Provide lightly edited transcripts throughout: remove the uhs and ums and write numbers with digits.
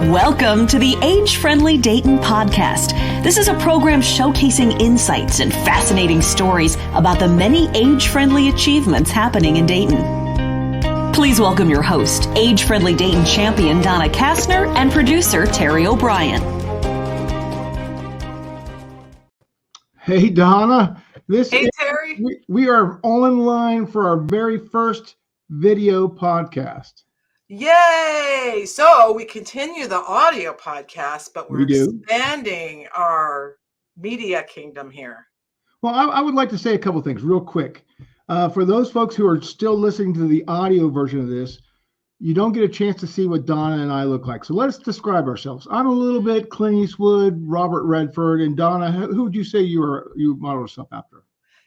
Welcome to the Age-Friendly Dayton podcast. This is a program showcasing insights and fascinating stories about the many age-friendly achievements happening in Dayton. Please welcome your host, Age-Friendly Dayton champion Donna Kastner and producer Terry O'Brien. Hey, Donna. Hey, Terry. We are all in line for our very first video podcast. Yay! So we continue the audio podcast, but we're We do. expanding our media kingdom here. Well, I would like to say a couple things real quick. For those folks who are still listening to the audio version of this, you don't get a chance to see what Donna and I look like. So let's describe ourselves. I'm a little bit Clint Eastwood, Robert Redford, and Donna, who would you say you model yourself after?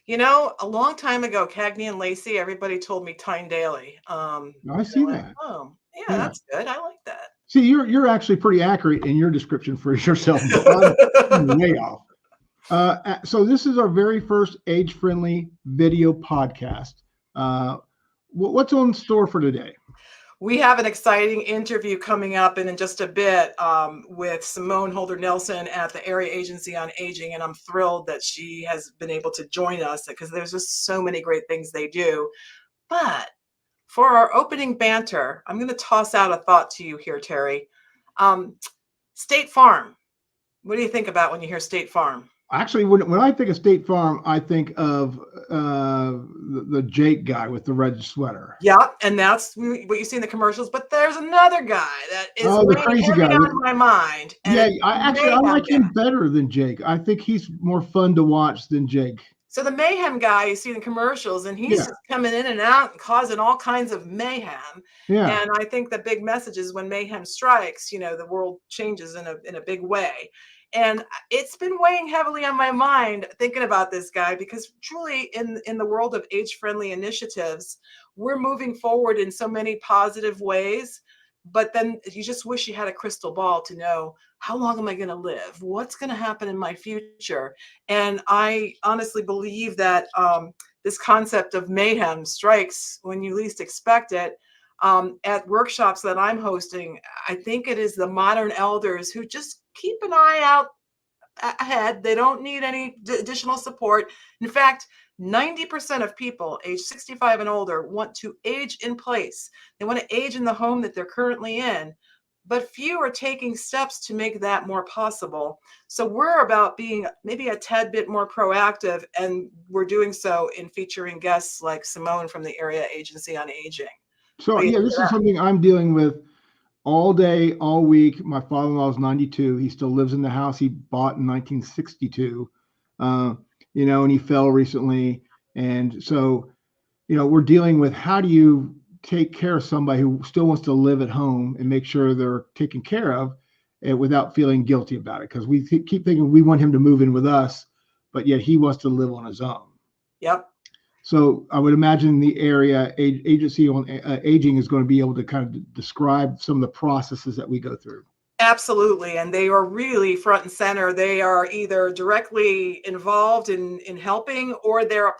You know, a long time ago, Cagney and Lacey, everybody told me Tyne Daly. I see that. Oh, yeah, that's good. I like that. See, you're actually pretty accurate in your description for yourself. I'm way off. So this is our very first age-friendly video podcast. What's on store for today? We have an exciting interview coming up in just a bit with Simone Holder-Nelson at the Area Agency on Aging, and I'm thrilled that she has been able to join us because there's just so many great things they do. But for our opening banter, I'm going to toss out a thought to you here, Terry. State Farm. What do you think about when you hear State Farm? Actually, when I think of State Farm, I think of the Jake guy with the red sweater. Yeah, and that's what you see in the commercials. But there's another guy that is the crazy guy on my mind. Yeah, I like him better than Jake. I think he's more fun to watch than Jake. So the mayhem guy you see in the commercials, and he's just coming in and out and causing all kinds of mayhem. Yeah. And I think the big message is when mayhem strikes, the world changes in a big way. And it's been weighing heavily on my mind thinking about this guy because truly in the world of age-friendly initiatives, we're moving forward in so many positive ways. But then you just wish you had a crystal ball to know, how long am I going to live? What's going to happen in my future? And I honestly believe that this concept of mayhem strikes when you least expect it. At workshops that I'm hosting, I think it is the modern elders who just keep an eye out ahead. They don't need any additional support. In fact, 90% of people age 65 and older want to age in place. They want to age in the home that they're currently in, but few are taking steps to make that more possible. So we're about being maybe a tad bit more proactive, and we're doing so in featuring guests like Simone from the Area Agency on Aging. So this is something I'm dealing with all day, all week. My father-in-law is 92. He still lives in the house he bought in 1962, and he fell recently. And so, we're dealing with how do you take care of somebody who still wants to live at home and make sure they're taken care of without feeling guilty about it. Because we keep thinking we want him to move in with us, but yet he wants to live on his own. Yep. So I would imagine the area agency on aging is going to be able to kind of describe some of the processes that we go through. Absolutely. And they are really front and center. They are either directly involved in helping, or they're an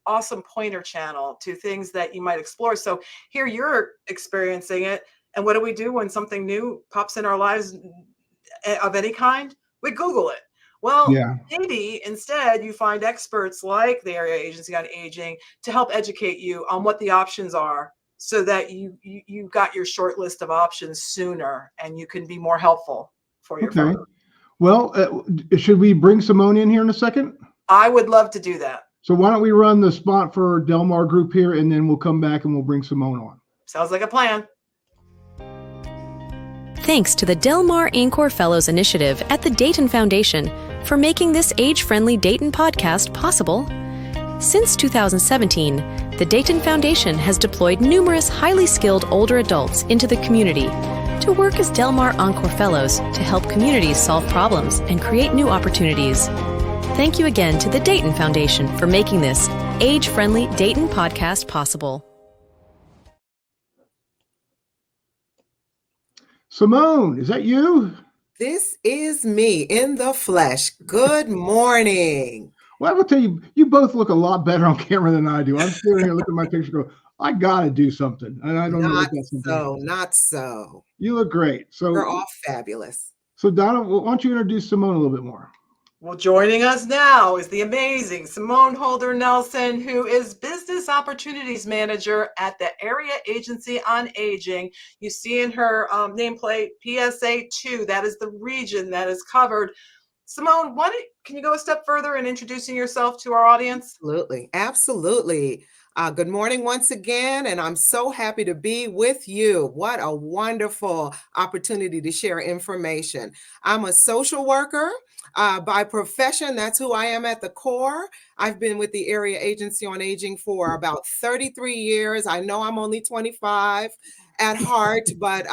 awesome pointer channel to things that you might explore. So here you're experiencing it. And what do we do when something new pops in our lives of any kind? We Google it. Well, maybe instead you find experts like the Area Agency on Aging to help educate you on what the options are so that you got your short list of options sooner and you can be more helpful for your family. Well, should we bring Simone in here in a second? I would love to do that. So why don't we run the spot for Del Mar Group here, and then we'll come back and we'll bring Simone on. Sounds like a plan. Thanks to the Del Mar Encore Fellows initiative at the Dayton Foundation for making this Age-Friendly Dayton podcast possible. Since 2017, the Dayton Foundation has deployed numerous highly skilled older adults into the community to work as Del Mar Encore Fellows to help communities solve problems and create new opportunities. Thank you again to the Dayton Foundation for making this Age-Friendly Dayton podcast possible. Simone, is that you? This is me in the flesh. Good morning. Well, I will tell you, you both look a lot better on camera than I do. I'm sitting here looking at my picture and go, I got to do something. And I don't know what that something is. Not so. You look great. We're So, all fabulous. so Donna, why don't you introduce Simone a little bit more? Well, joining us now is the amazing Simone Holder-Nelson, who is Business Opportunities Manager at the Area Agency on Aging. You see in her nameplate PSA 2, that is the region that is covered. Simone, can you go a step further in introducing yourself to our audience? Absolutely. Good morning once again, and I'm so happy to be with you. What a wonderful opportunity to share information. I'm a social worker by profession. That's who I am at the core. I've been with the Area Agency on Aging for about 33 years. I know I'm only 25 at heart, but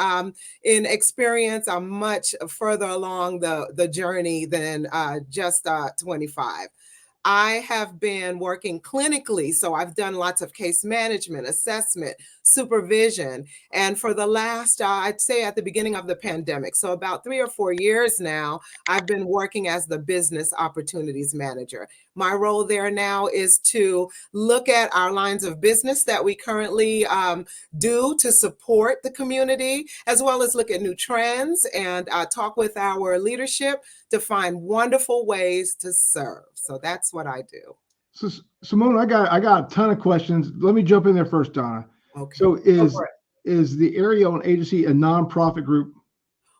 in experience, I'm much further along the journey than just 25. I have been working clinically, so I've done lots of case management, assessment, supervision, and for the last, I'd say at the beginning of the pandemic, so about 3 or 4 years now, I've been working as the Business Opportunities Manager. My role there now is to look at our lines of business that we currently do to support the community, as well as look at new trends and talk with our leadership to find wonderful ways to serve. So that's what I do. So Simone, I got a ton of questions. Let me jump in there first, Donna. Okay. So is the Area on Agency a nonprofit group?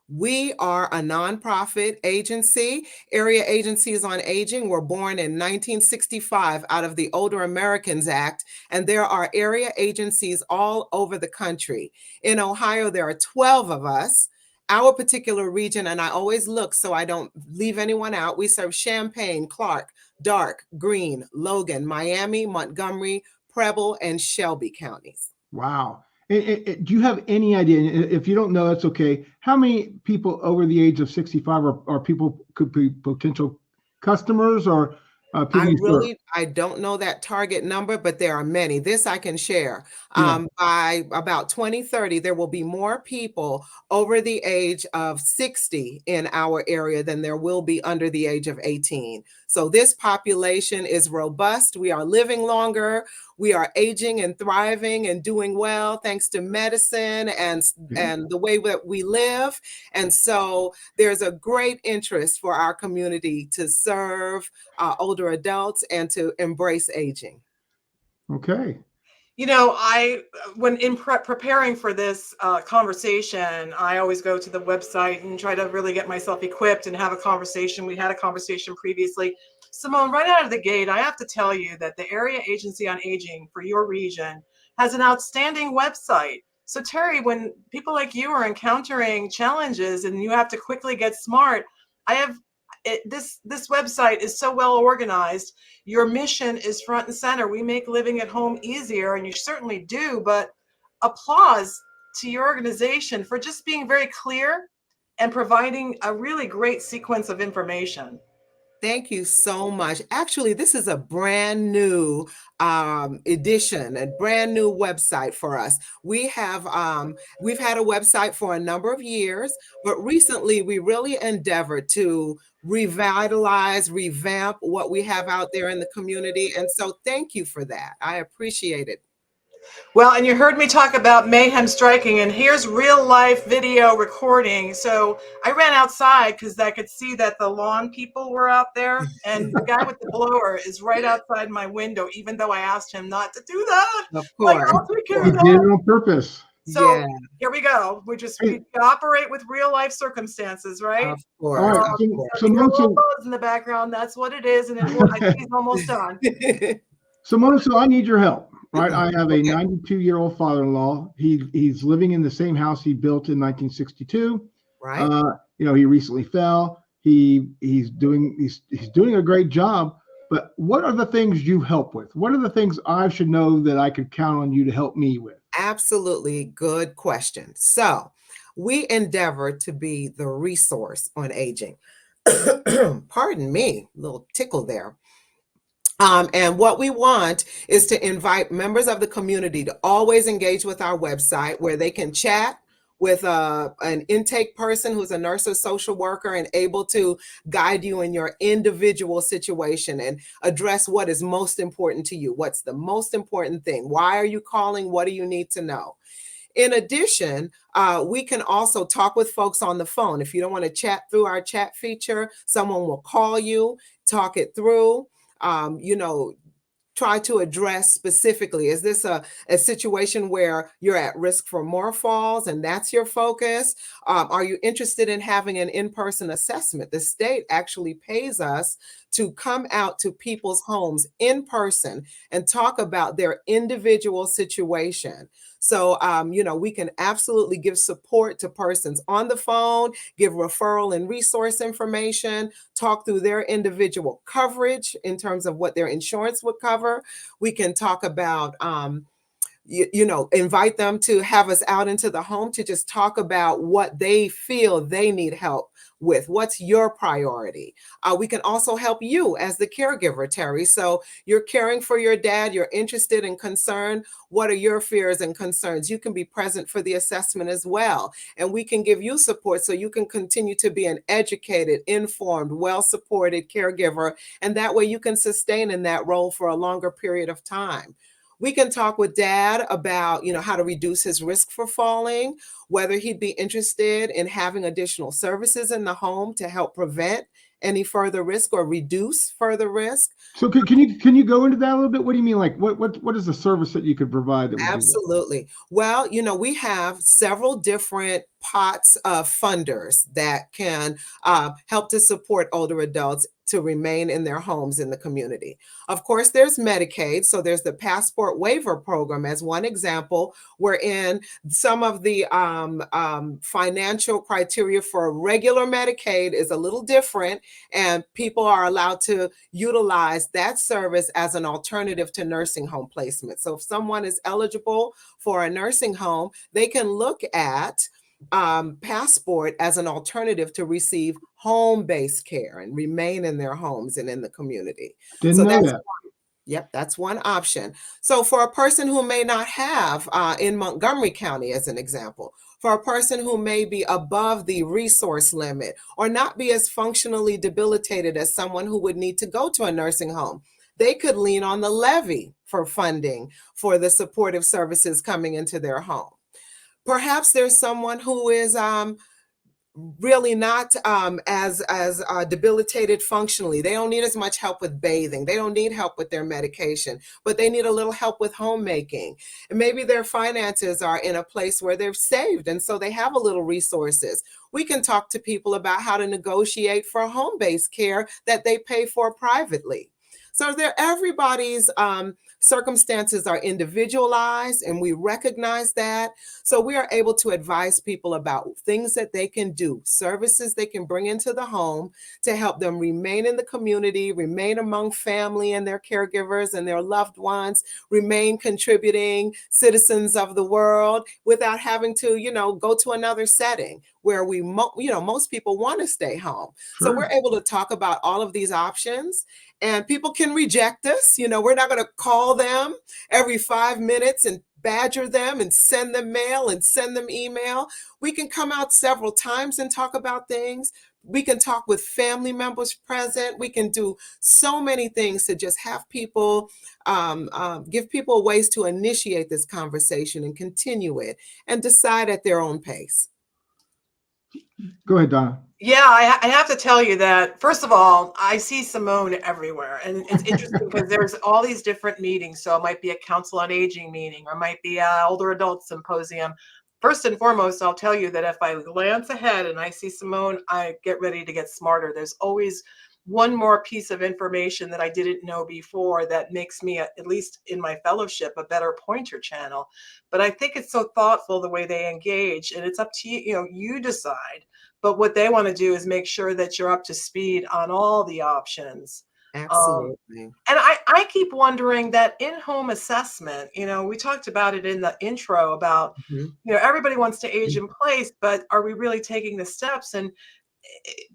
We are a nonprofit agency. Area Agencies on Aging were born in 1965 out of the Older Americans Act, and there are area agencies all over the country. In Ohio, there are 12 of us. Our particular region, and I always look so I don't leave anyone out, we serve Champaign, Clark, Darke, Greene, Logan, Miami, Montgomery, Preble, and Shelby counties. Wow. Do you have any idea, if you don't know, that's okay, how many people over the age of 65 are people could be potential customers or I don't know that target number, but there are many. This I can share. By about 2030, there will be more people over the age of 60 in our area than there will be under the age of 18. So this population is robust. We are living longer. We are aging and thriving and doing well thanks to medicine and the way that we live. And so there's a great interest for our community to serve older adults and to embrace aging. Okay. You know, when in preparing for this conversation, I always go to the website and try to really get myself equipped and have a conversation. We had a conversation previously. Simone, right out of the gate, I have to tell you that the Area Agency on Aging for your region has an outstanding website. So Terry, when people like you are encountering challenges and you have to quickly get smart, this website is so well organized. Your mission is front and center. We make living at home easier, and you certainly do, but applause to your organization for just being very clear and providing a really great sequence of information. Thank you so much. Actually, this is a brand new edition, a brand new website for us. We've had a website for a number of years, but recently we really endeavored to revitalize, revamp what we have out there in the community. And so thank you for that. I appreciate it. Well, and you heard me talk about mayhem striking, and here's real life video recording. So I ran outside because I could see that the lawn people were out there, and the guy with the blower is right outside my window, even though I asked him not to do that. Of course. I'll take care of that. Did it on purpose. So Here we go. We operate with real life circumstances, right? Of course. All right. So a little buzz in the background. That's what it is, and I think he's almost done. Simone, so I need your help. Right, I have a 92-year-old father-in-law. He's living in the same house he built in 1962. Right. He recently fell. He's doing a great job. But what are the things you help with? What are the things I should know that I could count on you to help me with? Absolutely good question. So we endeavor to be the resource on aging. Pardon me, a little tickle there. And what we want is to invite members of the community to always engage with our website where they can chat, with an intake person who's a nurse or social worker and able to guide you in your individual situation and address what is most important to you. What's the most important thing? Why are you calling? What do you need to know? In addition, we can also talk with folks on the phone. If you don't want to chat through our chat feature, someone will call you, talk it through, try to address specifically, is this a situation where you're at risk for more falls and that's your focus? Are you interested in having an in-person assessment? The state actually pays us to come out to people's homes in person and talk about their individual situation. So, we can absolutely give support to persons on the phone, give referral and resource information, talk through their individual coverage in terms of what their insurance would cover. We can talk about, invite them to have us out into the home to just talk about what they feel they need help with. What's your priority? We can also help you as the caregiver, Terry. So you're caring for your dad, you're interested and concerned. What are your fears and concerns? You can be present for the assessment as well. And we can give you support so you can continue to be an educated, informed, well-supported caregiver. And that way you can sustain in that role for a longer period of time. We can talk with dad about, how to reduce his risk for falling, whether he'd be interested in having additional services in the home to help prevent any further risk or reduce further risk. So can you go into that a little bit? What do you mean? Like what is the service that you could provide that would Absolutely. Well, we have several different pots of funders that can help to support older adults to remain in their homes in the community. Of course, there's Medicaid. So there's the Passport Waiver Program as one example, wherein some of the financial criteria for regular Medicaid is a little different, and people are allowed to utilize that service as an alternative to nursing home placement. So if someone is eligible for a nursing home, they can look at Passport as an alternative to receive home-based care and remain in their homes and in the community. Didn't know that. Yep, that's one option. So for a person who may not have, in Montgomery County as an example, for a person who may be above the resource limit or not be as functionally debilitated as someone who would need to go to a nursing home, they could lean on the levy for funding for the supportive services coming into their home. Perhaps there's someone who is really not as debilitated functionally. They don't need as much help with bathing. They don't need help with their medication, but they need a little help with homemaking. And maybe their finances are in a place where they've saved, and so they have a little resources. We can talk to people about how to negotiate for home-based care that they pay for privately. So everybody's circumstances are individualized, and we recognize that. So we are able to advise people about things that they can do, services they can bring into the home to help them remain in the community, remain among family and their caregivers and their loved ones, remain contributing citizens of the world without having to, go to another setting where most people want to stay home. Sure. So we're able to talk about all of these options. And people can reject us. We're not going to call them every 5 minutes and badger them and send them mail and send them email. We can come out several times and talk about things. We can talk with family members present. We can do so many things to just have people, give people ways to initiate this conversation and continue it and decide at their own pace. Go ahead, Donna. Yeah, I have to tell you that, first of all, I see Simone everywhere. And it's interesting because there's all these different meetings. So it might be a Council on Aging meeting, or it might be an older adult symposium. First and foremost, I'll tell you that if I glance ahead and I see Simone, I get ready to get smarter. There's always one more piece of information that I didn't know before that makes me, at least in my fellowship, a better pointer channel. But I think it's so thoughtful the way they engage, and it's up to you. You decide. But what they want to do is make sure that you're up to speed on all the options. Absolutely. And I keep wondering that in-home assessment, we talked about it in the intro about, everybody wants to age in place, but are we really taking the steps? And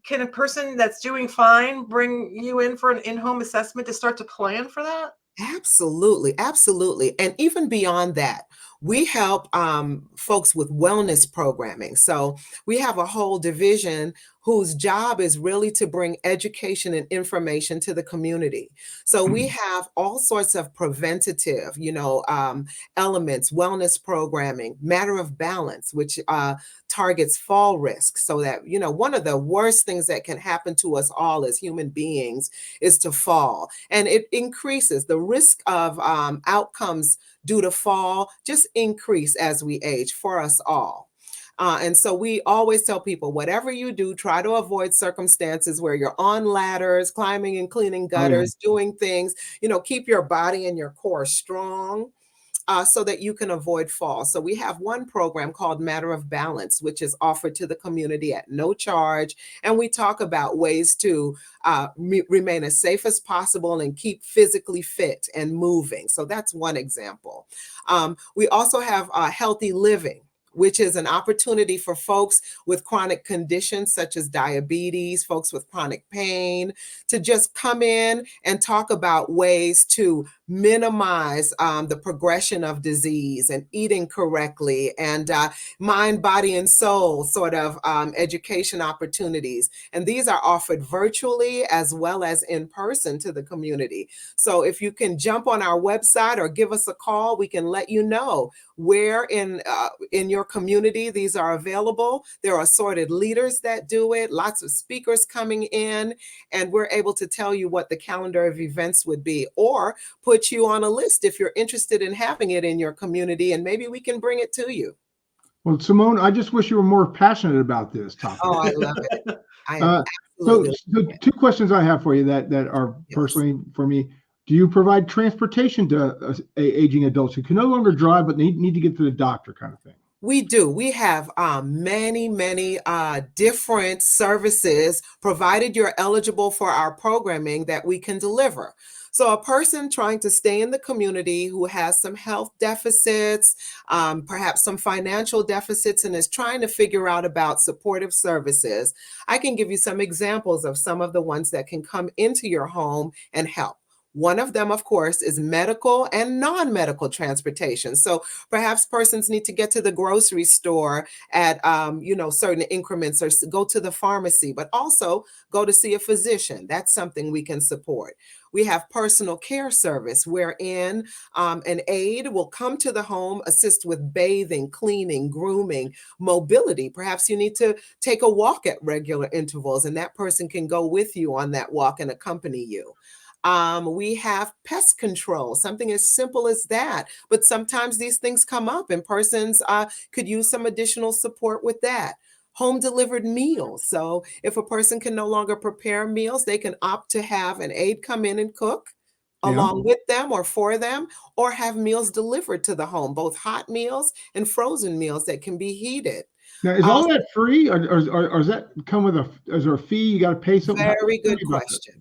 can a person that's doing fine bring you in for an in-home assessment to start to plan for that? Absolutely. Absolutely. And even beyond that, We help folks with wellness programming. So we have a whole division whose job is really to bring education and information to the community. So we have all sorts of preventative, elements, wellness programming, matter of balance, which targets fall risk. So that, one of the worst things that can happen to us all as human beings is to fall. And it increases the risk of outcomes due to fall, just increase as we age for us all. And so we always tell people, whatever you do, try to avoid circumstances where you're on ladders, climbing and cleaning gutters, doing things, keep your body and your core strong. So that you can avoid fall. So we have one program called Matter of Balance, which is offered to the community at no charge. And we talk about ways to remain as safe as possible and keep physically fit and moving. So that's one example. We also have healthy living, which is an opportunity for folks with chronic conditions such as diabetes, folks with chronic pain, to just come in and talk about ways to minimize the progression of disease and eating correctly and mind, body, and soul sort of education opportunities. And these are offered virtually as well as in person to the community. So if you can jump on our website or give us a call, we can let you know where in your community these are available. There are assorted leaders that do it, lots of speakers coming in, and we're able to tell you what the calendar of events would be, or put you on a list if you're interested in having it in your community, and maybe we can bring it to you. Well, Simone, I just wish you were more passionate about this topic. Oh, I love it. I am absolutely. So two questions I have for you that are personally for me. Do you provide transportation to aging adults who can no longer drive but need to get to the doctor, kind of thing? We do. We have many different services, provided you're eligible for our programming, that we can deliver. So a person trying to stay in the community who has some health deficits, perhaps some financial deficits, and is trying to figure out about supportive services, I can give you some examples of some of the ones that can come into your home and help. One of them, of course, is medical and non-medical transportation. So perhaps persons need to get to the grocery store at, certain increments, or go to the pharmacy, but also go to see a physician. That's something we can support. We have personal care service, wherein an aide will come to the home, assist with bathing, cleaning, grooming, mobility. Perhaps you need to take a walk at regular intervals, and that person can go with you on that walk and accompany you. We have pest control, something as simple as that. But sometimes these things come up and persons could use some additional support with that. Home delivered meals. So if a person can no longer prepare meals, they can opt to have an aide come in and cook along with them or for them, or have meals delivered to the home, both hot meals and frozen meals that can be heated. Now, is all that free, or does that come with is there a fee? You got to pay something? Very good question.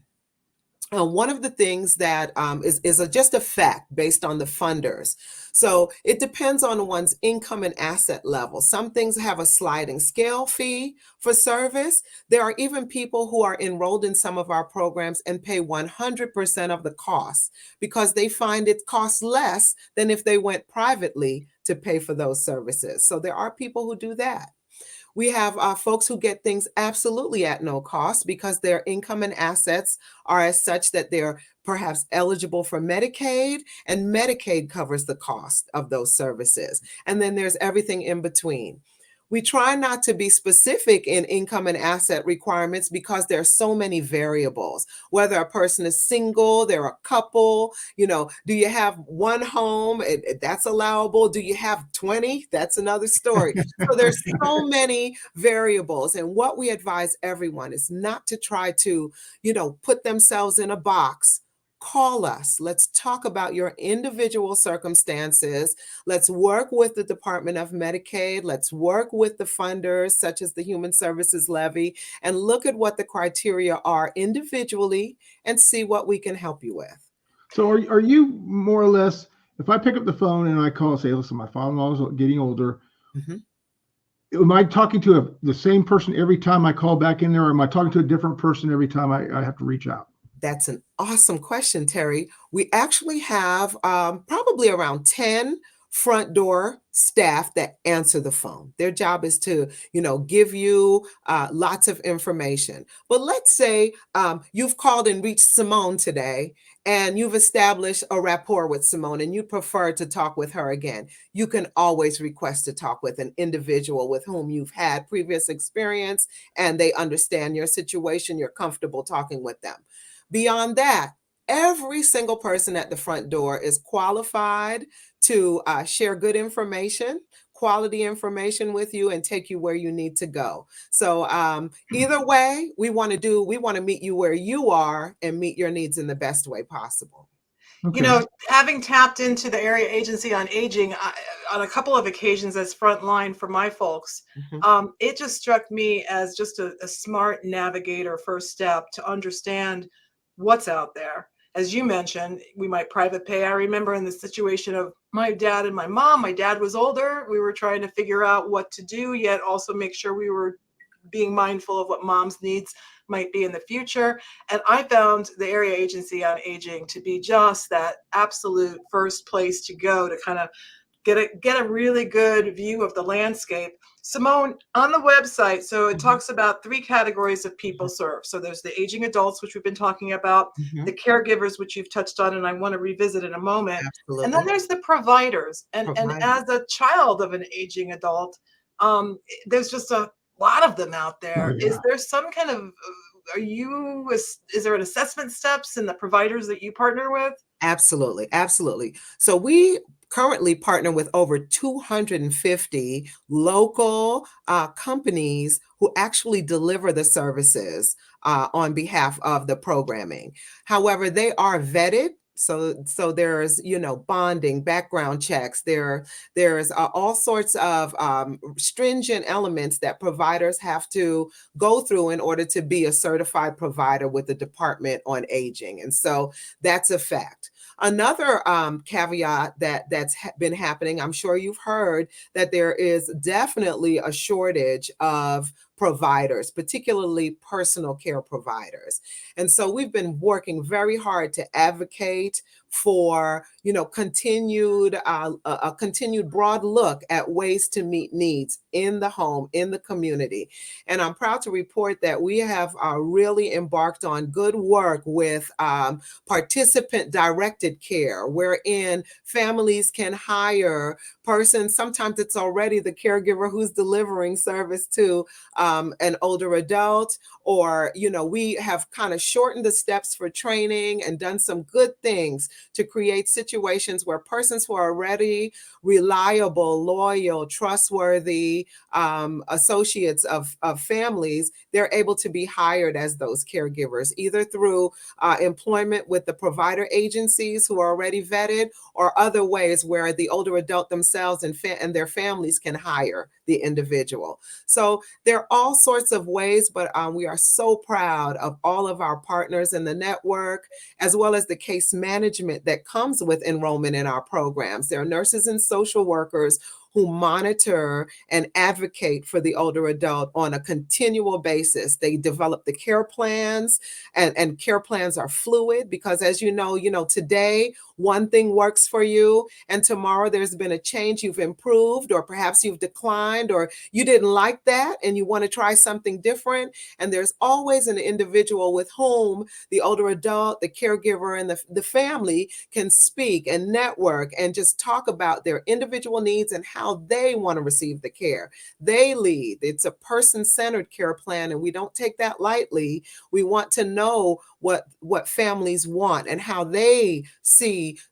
One of the things that is just a fact based on the funders. So it depends on one's income and asset level. Some things have a sliding scale fee for service. There are even people who are enrolled in some of our programs and pay 100% of the costs because they find it costs less than if they went privately to pay for those services. So there are people who do that. We have folks who get things absolutely at no cost because their income and assets are as such that they're perhaps eligible for Medicaid, and Medicaid covers the cost of those services. And then there's everything in between. We try not to be specific in income and asset requirements because there are so many variables. Whether a person is single, they're a couple, do you have one home? That's allowable. Do you have 20? That's another story. So there's so many variables. And what we advise everyone is not to try to, put themselves in a box. Call us. Let's talk about your individual circumstances. Let's work with the Department of Medicaid. Let's work with the funders, such as the Human Services Levy, and look at what the criteria are individually and see what we can help you with. So are you more or less, if I pick up the phone and I call and say, listen, my father-in-law is getting older, am I talking to the same person every time I call back in there, or am I talking to a different person every time I have to reach out? That's an awesome question, Terry. We actually have probably around 10 front door staff that answer the phone. Their job is to, give you lots of information. But let's say you've called and reached Simone today, and you've established a rapport with Simone and you prefer to talk with her again. You can always request to talk with an individual with whom you've had previous experience and they understand your situation. You're comfortable talking with them. Beyond that, every single person at the front door is qualified to share good information, quality information with you and take you where you need to go. So either way, we want to meet you where you are and meet your needs in the best way possible. Okay. Having tapped into the Area Agency on Aging on a couple of occasions as frontline for my folks, it just struck me as just a smart navigator first step to understand what's out there. As you mentioned, we might private pay. I remember in the situation of my dad and my mom, my dad was older. We were trying to figure out what to do, yet also make sure we were being mindful of what mom's needs might be in the future. And I found the Area Agency on Aging to be just that absolute first place to go to kind of get a really good view of the landscape. Simone, on the website, so it talks about 3 categories of people served. So there's the aging adults, which we've been talking about, the caregivers, which you've touched on, and I want to revisit in a moment. Absolutely. And then there's the providers. And as a child of an aging adult, there's just a lot of them out there. Oh, yeah. Is there some kind of, is there an assessment steps in the providers that you partner with? Absolutely. Absolutely. So we currently partner with over 250 local companies who actually deliver the services on behalf of the programming. However, they are vetted. So there's, bonding, background checks. There's all sorts of stringent elements that providers have to go through in order to be a certified provider with the Department on Aging. And so that's a fact. Another caveat that's been happening, I'm sure you've heard that there is definitely a shortage of providers, particularly personal care providers. And so we've been working very hard to advocate for, a continued broad look at ways to meet needs in the home, in the community. And I'm proud to report that we have really embarked on good work with participant-directed care, wherein families can hire persons. Sometimes it's already the caregiver who's delivering service to an older adult, or, we have kind of shortened the steps for training and done some good things to create situations where persons who are already reliable, loyal, trustworthy associates of families, they're able to be hired as those caregivers, either through employment with the provider agencies who are already vetted, or other ways where the older adult themselves and their families can hire the individual. So there are all sorts of ways, but we are so proud of all of our partners in the network, as well as the case management that comes with enrollment in our programs. There are nurses and social workers who monitor and advocate for the older adult on a continual basis. They develop the care plans, and care plans are fluid because, as you know, today one thing works for you and tomorrow there's been a change, you've improved, or perhaps you've declined, or you didn't like that and you want to try something different. And there's always an individual with whom the older adult, the caregiver, and the family can speak and network and just talk about their individual needs and how they want to receive the care. They lead. It's a person-centered care plan, and we don't take that lightly. We want to know what families want and how they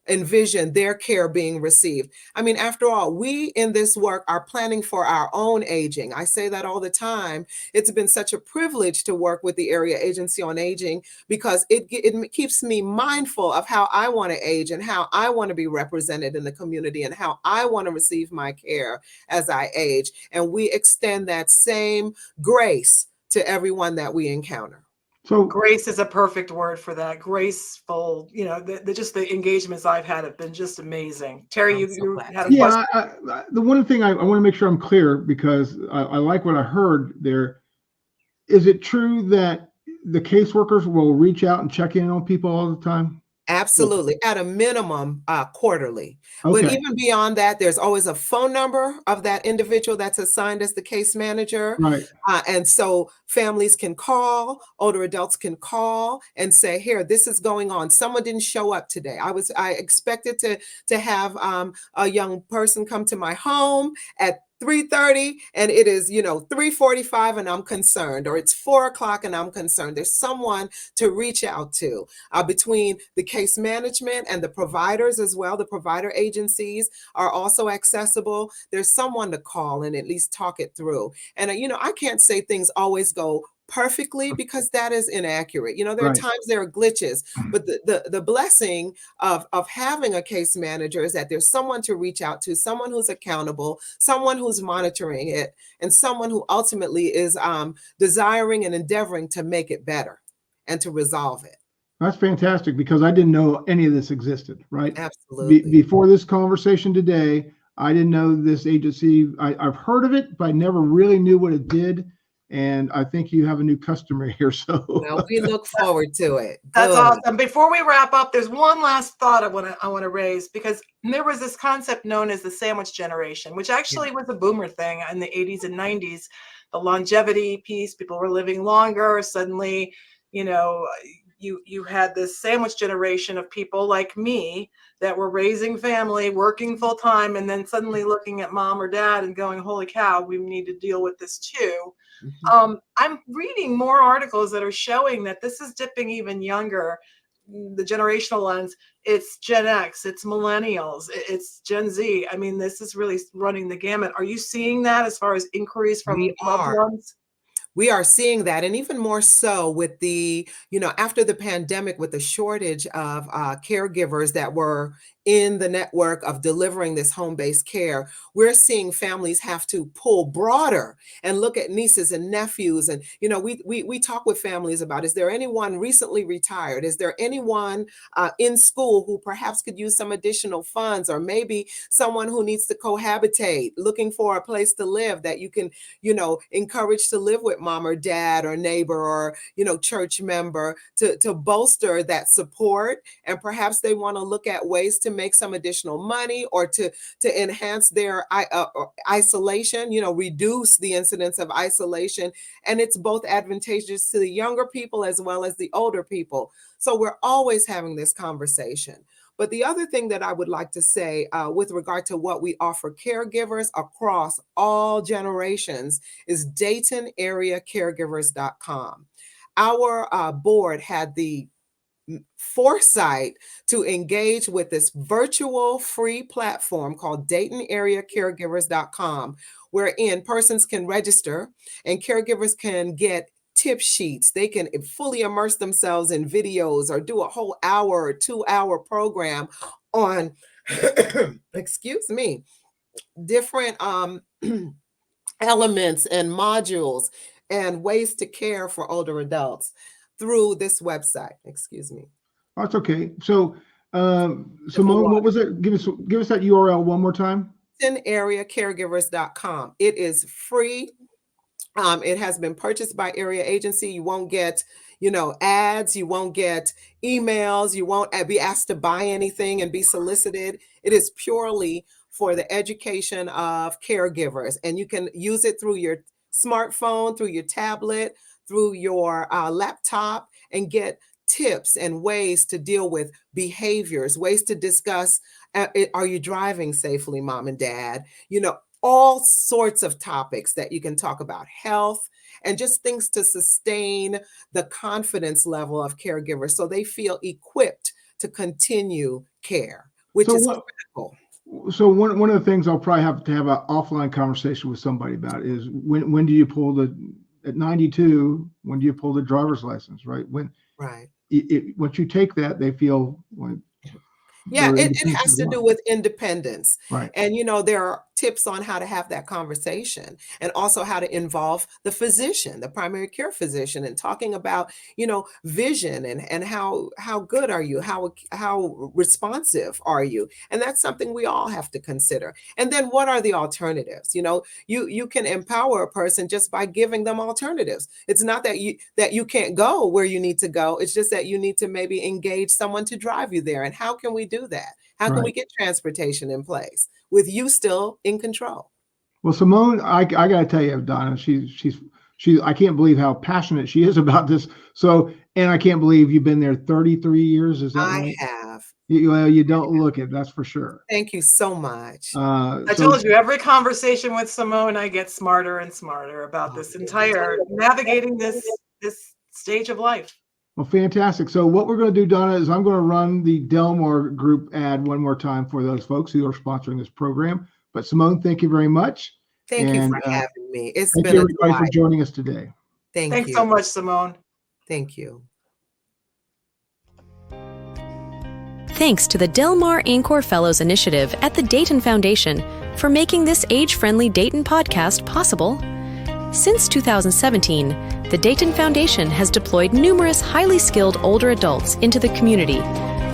envision their care being received. I mean, after all, we in this work are planning for our own aging. I say that all the time. It's been such a privilege to work with the Area Agency on Aging because it keeps me mindful of how I want to age and how I want to be represented in the community and how I want to receive my care as I age. And we extend that same grace to everyone that we encounter. So grace is a perfect word for that. Graceful, just the engagements I've had have been just amazing. Terry, you had a question? The one thing I want to make sure I'm clear, because I like what I heard there. Is it true that the caseworkers will reach out and check in on people all the time? Absolutely. At a minimum, quarterly. But Okay. even beyond that, there's always a phone number of that individual that's assigned as the case manager. Right. And so families can call, older adults can call and say, here, this is going on. Someone didn't show up today. I expected to have a young person come to my home at 3:30 and it is 3:45 and I'm concerned, or it's 4 o'clock and I'm concerned. There's someone to reach out to between the case management and the providers as well. The provider agencies are also accessible. There's someone to call and at least talk it through. And I can't say things always go perfectly because that is inaccurate. There are Right. times there are glitches, but the blessing of having a case manager is that there's someone to reach out to, someone who's accountable, someone who's monitoring it, and someone who ultimately is desiring and endeavoring to make it better and to resolve it. That's fantastic, because I didn't know any of this existed, right? Absolutely. Before this conversation today, I didn't know this agency. I've heard of it, but I never really knew what it did. And I think you have a new customer here. So well, we look forward to it. That's Good. awesome. Before we wrap up, there's one last thought I want to raise, because there was this concept known as the sandwich generation, which actually was a boomer thing in the 80s and 90s. The longevity piece, people were living longer. Suddenly, you had this sandwich generation of people like me that were raising family, working full time, and then suddenly looking at mom or dad and going, holy cow, we need to deal with this too. Mm-hmm. I'm reading more articles that are showing that this is dipping even younger, the generational lens. It's Gen X, it's millennials, it's Gen Z. I mean, this is really running the gamut. Are you seeing that as far as inquiries from loved ones? We are seeing that, and even more so with the, after the pandemic, with the shortage of caregivers that were in the network of delivering this home-based care, we're seeing families have to pull broader and look at nieces and nephews. And, we talk with families about, is there anyone recently retired? Is there anyone in school who perhaps could use some additional funds, or maybe someone who needs to cohabitate, looking for a place to live that you can, encourage to live with mom or dad or neighbor or, church member to bolster that support. And perhaps they want to look at ways to make some additional money or to enhance their isolation, reduce the incidence of isolation. And it's both advantageous to the younger people as well as the older people. So we're always having this conversation. But the other thing that I would like to say with regard to what we offer caregivers across all generations is DaytonAreaCaregivers.com. Our board had the foresight to engage with this virtual free platform called DaytonAreaCaregivers.com, wherein persons can register and caregivers can get tip sheets. They can fully immerse themselves in videos or do a whole hour or 2-hour program on, excuse me, different elements and modules and ways to care for older adults through this website. Excuse me. Oh, that's okay. So, Simone, what was it? Give us that URL one more time. DaytonAreaCaregivers.com. It is free. It has been purchased by Area Agency. You won't get, ads. You won't get emails. You won't be asked to buy anything and be solicited. It is purely for the education of caregivers. And you can use it through your smartphone, through your tablet, through your laptop, and get tips and ways to deal with behaviors, ways to discuss, are you driving safely, mom and dad? All sorts of topics that you can talk about, health, and just things to sustain the confidence level of caregivers so they feel equipped to continue care, which is critical. So one of the things I'll probably have to have an offline conversation with somebody about is when do you pull at 92, when do you pull the driver's license, right? Once you take that, they feel like, Yeah, it has to do with independence. Right. And, there are tips on how to have that conversation and also how to involve the physician, the primary care physician, and talking about, vision and how good are you? How responsive are you? And that's something we all have to consider. And then what are the alternatives? You can empower a person just by giving them alternatives. It's not that you can't go where you need to go. It's just that you need to maybe engage someone to drive you there. And how can we do that? How can we get transportation in place with you still in control? Well, Simone, I got to tell you, Donna, she's I can't believe how passionate she is about this. So, and I can't believe you've been there 33 years. Is that right? I have. You don't look it, that's for sure. Thank you so much. I told you, every conversation with Simone, I get smarter and smarter about this entire navigating this stage of life. Well, fantastic. So what we're going to do, Donna, is I'm going to run the Del Mar group ad one more time for those folks who are sponsoring this program. But Simone, thank you very much. Thank you for having me. It's been a delight for joining us today. Thanks so much, Simone. Thank you. Thanks to the Del Mar Encore Fellows initiative at the Dayton Foundation for making this age-friendly Dayton podcast possible. Since 2017, the Dayton Foundation has deployed numerous highly skilled older adults into the community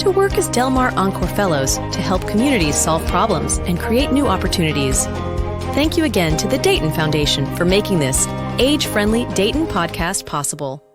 to work as Del Mar Encore Fellows to help communities solve problems and create new opportunities. Thank you again to the Dayton Foundation for making this age-friendly Dayton podcast possible.